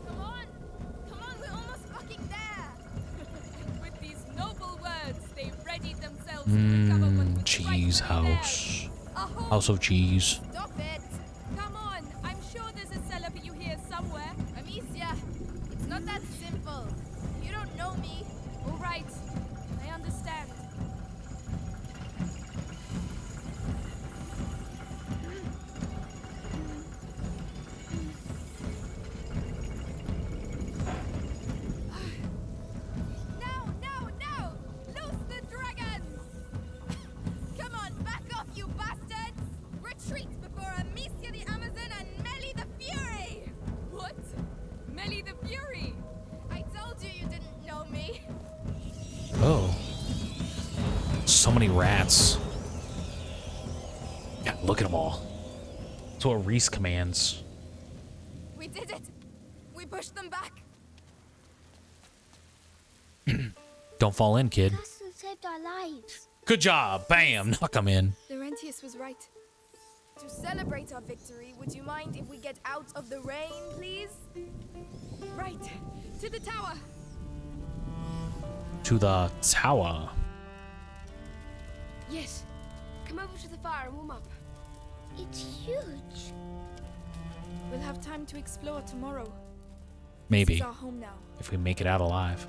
Come on. Come on, we're almost fucking there. With these noble words, they readied themselves to recover what was Cheese rightfully house. theirs. A home. House of cheese. Stop it. Come on, I'm sure there's a cellar for you here somewhere. Amicia, it's not that simple. You don't know me. All right, I understand. No, no, no! Loose the dragons! Come on, back off, you bastards! Retreat before Amicia the Amazon and Melly the Fury! What? Melly the Fury? I told you you didn't know me. Oh. So many rats. God, look at them all. That's what Reese commands. We did it! We pushed them back! Don't fall in, kid. Castle saved our lives. Good job. Bam. Knock him in. Laurentius was right. To celebrate our victory, would you mind if we get out of the rain, please? Right, to the tower. To the tower. Yes. Come over to the fire and warm up. It's huge. We'll have time to explore tomorrow. This Maybe. is our home now. If we make it out alive.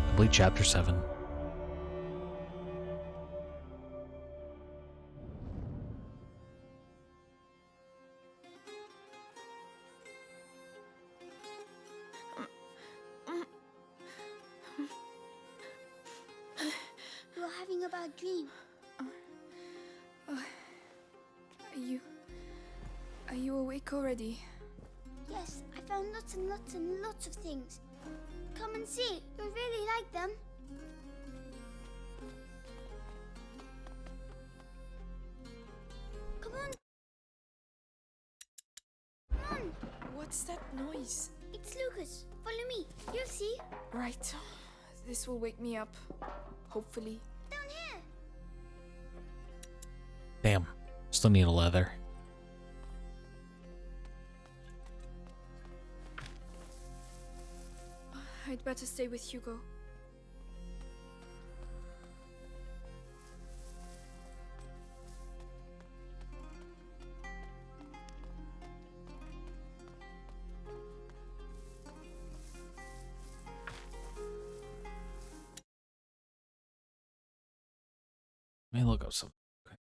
Complete chapter 7. You're having a bad dream. Are you awake already? Yes, I found lots and lots and lots of things. Come and see. You'll really like them. Come on. Come on. What's that noise? It's Lucas. Follow me. You'll see. Right. This will wake me up. Hopefully. Down here. Damn. Still need a leather. I'd better stay with Hugo. Let me look up something. Okay.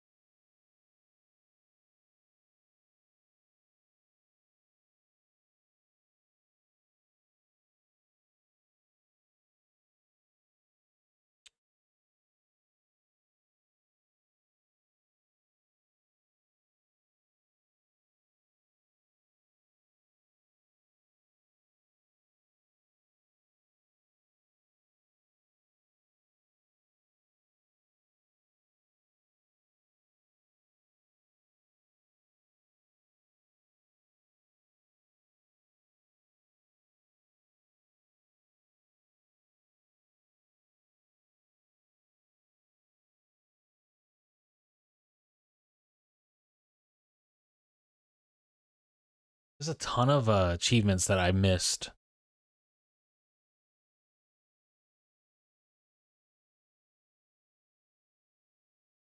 There's a ton of achievements that I missed.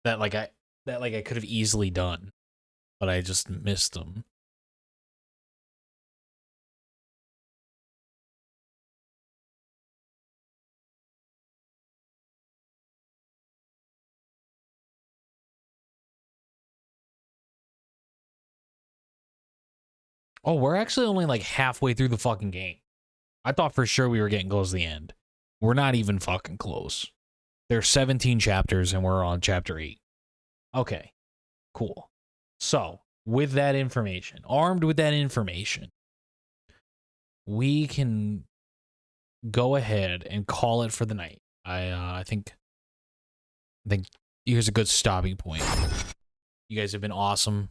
That I could have easily done, but I just missed them. Oh, we're actually only like halfway through the fucking game. I thought for sure we were getting close to the end. We're not even fucking close. There's 17 chapters and we're on chapter 8. Okay, cool. So, with that information, armed with that information, we can go ahead and call it for the night. I think here's a good stopping point. You guys have been awesome.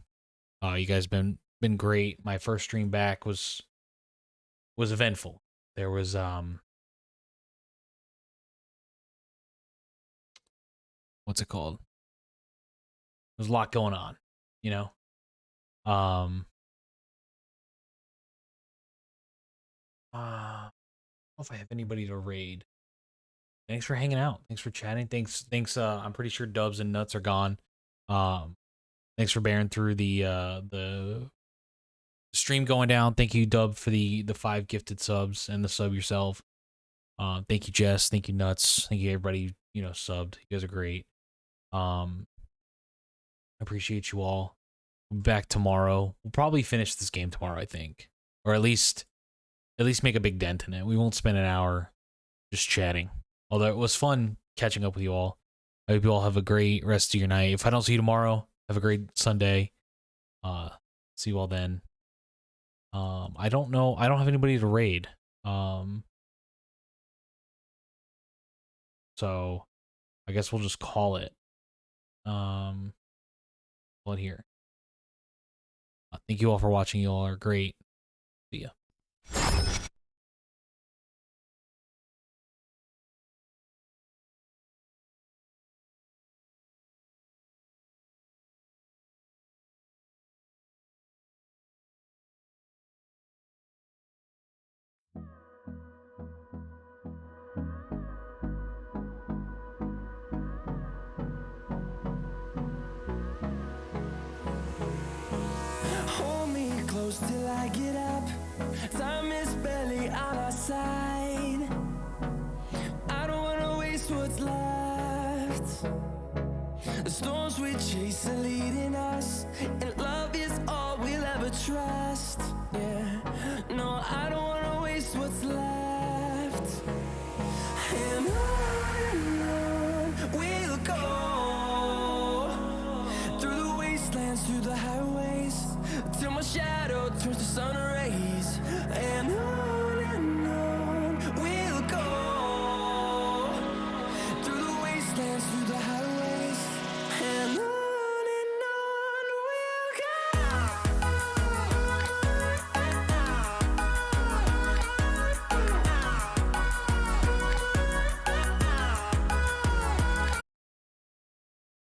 You guys been great. My first stream back was eventful. There was what's it called? There's a lot going on, you know? I don't know if I have anybody to raid. Thanks for hanging out. Thanks for chatting. Thanks. I'm pretty sure Dubs and Nuts are gone. Thanks for bearing through the stream going down. Thank you, Dub, for the 5 gifted subs and the sub yourself. Thank you, Jess. Thank you, Nuts. Thank you, everybody, subbed. You guys are great. I appreciate you all. We'll be back tomorrow. We'll probably finish this game tomorrow, I think. Or at least make a big dent in it. We won't spend an hour just chatting. Although it was fun catching up with you all. I hope you all have a great rest of your night. If I don't see you tomorrow, have a great Sunday. See you all then. I don't know. I don't have anybody to raid. So I guess we'll just call it. Call it here. Thank you all for watching. You all are great. See ya. Hold me close till I get up. Time is barely on our side. I don't wanna waste what's left. The storms we chase are leading us, and love is all we'll ever trust. Yeah, no, I don't wanna waste what's left.